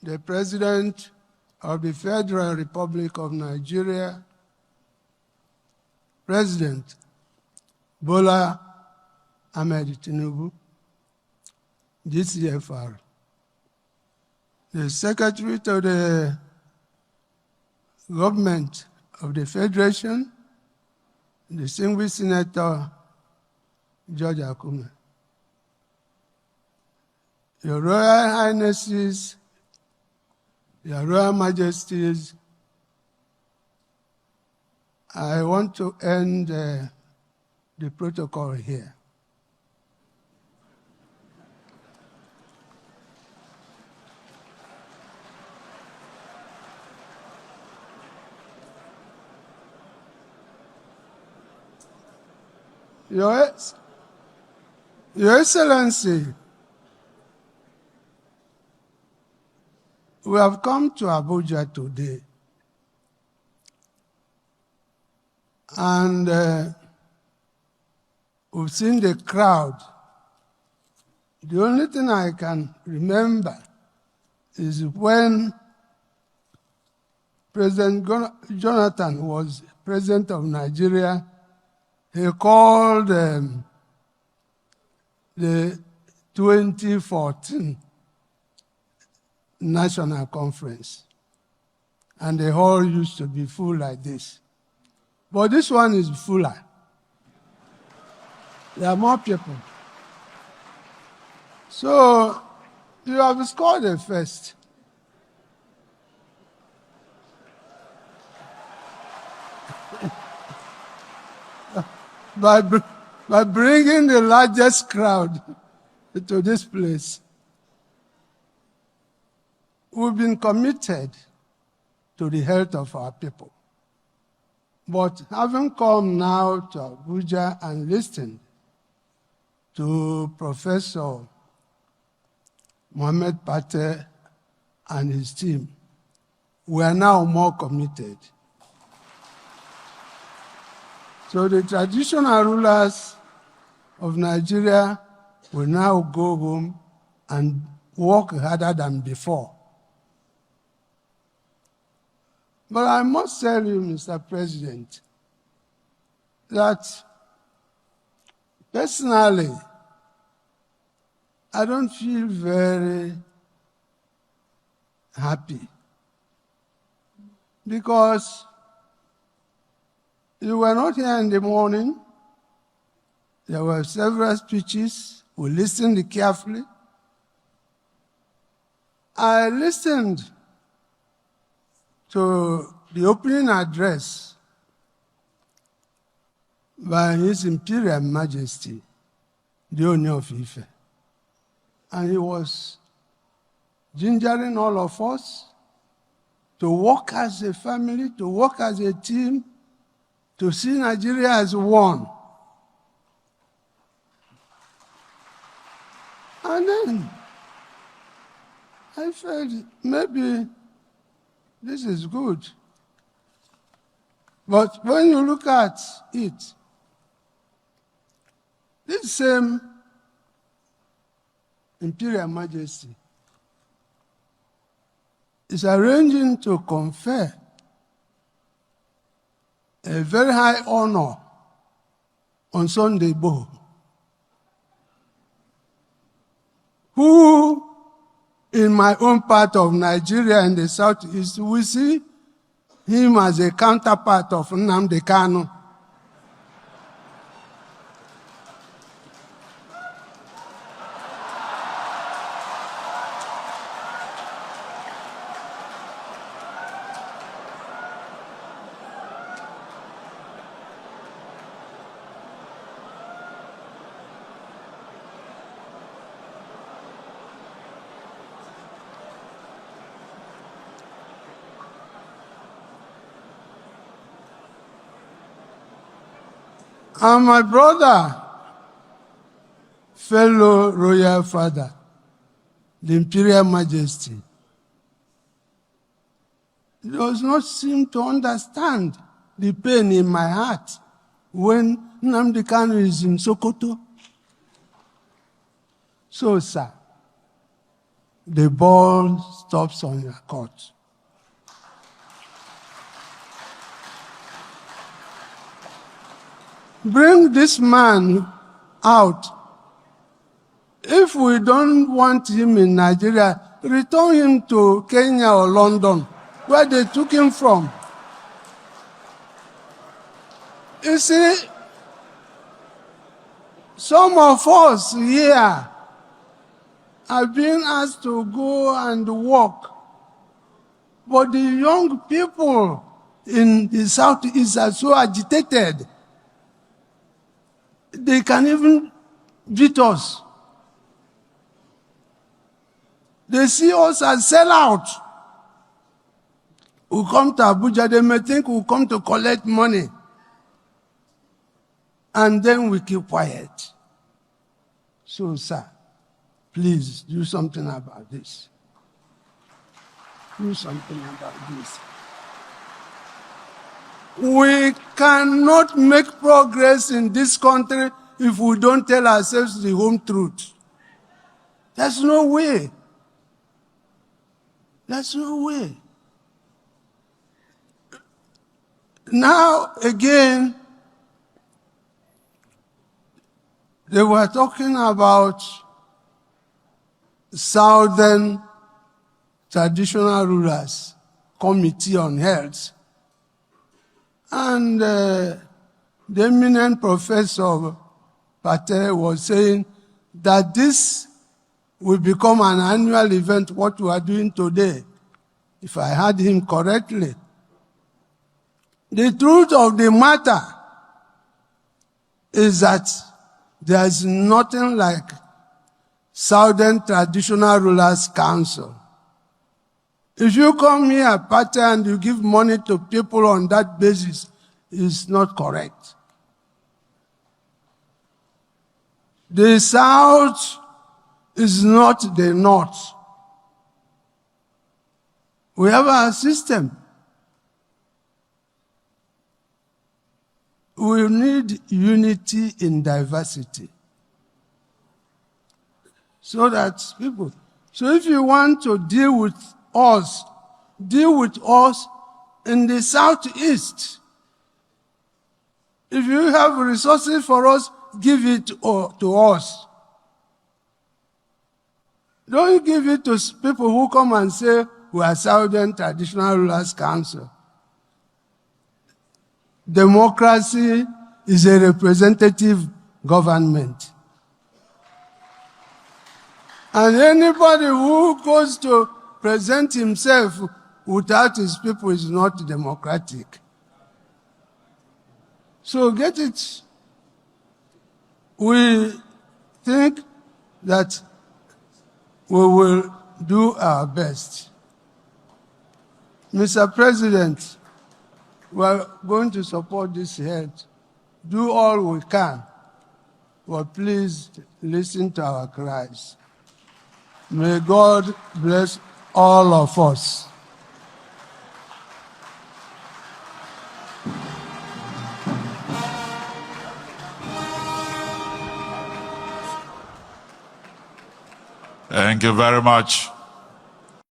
the President of the Federal Republic of Nigeria, President Bola Ahmed Tinubu, GCFR, the Secretary to the Government of the Federation, distinguished Senator George Akume, Your Royal Highnesses, Your Royal Majesties, I want to end the protocol here. Your Excellency, we have come to Abuja today, and we've seen the crowd. The only thing I can remember is when President Jonathan was president of Nigeria, he called the 2014 National Conference, and the hall used to be full like this. But this one is fuller. There are more people. So you have scored a first. by bringing the largest crowd to this place. We've been committed to the health of our people. But having come now to Abuja and listened to Professor Mohammed Pate and his team, we are now more committed. So the traditional rulers of Nigeria will now go home and work harder than before. But I must tell you, Mr. President, that personally, I don't feel very happy because you were not here in the morning. There were several speeches. We listened carefully. I listened to the opening address by His Imperial Majesty, the Oni of Ife. And he was gingering all of us to work as a family, to work as a team, to see Nigeria as one. And then I felt maybe this is good. But when you look at it, this same Imperial Majesty is arranging to confer a very high honor on Sunday Igbo, who in my own part of Nigeria in the southeast, we see him as a counterpart of Nnamdi Kanu. And my brother, fellow royal father, the Imperial Majesty, does not seem to understand the pain in my heart when Nnamdi Kanu is in Sokoto. So, sir, the ball stops on your court. Bring this man out. If we don't want him in Nigeria, return him to Kenya or London, where they took him from. You see, some of us here have been asked to go and work, but the young people in the Southeast are so agitated, they can even beat us. They see us as sellouts. We come to Abuja, they may think we come to collect money. And then we keep quiet. So, sir, please do something about this. Do something about this. We cannot make progress in this country if we don't tell ourselves the home truth. There's no way. There's no way. Now, again, they were talking about Southern Traditional Rulers Committee on Health. And the eminent professor Patel was saying that this will become an annual event, what we are doing today, if I heard him correctly. The truth of the matter is that there is nothing like Southern Traditional Rulers Council. If you come here, Patel, and you give money to people on that basis, it's not correct. The South is not the North. We have our system. We need unity in diversity. So that people, so if you want to deal with us in the Southeast. If you have resources for us, give it to us. Don't give it to people who come and say, we are Southern Traditional Rulers Council. Democracy is a representative government. And anybody who goes to present himself without his people is not democratic. So get it. We think that we will do our best. Mr. President, we are going to support this health. Do all we can, but please listen to our cries. May God bless all of us. Thank you very much.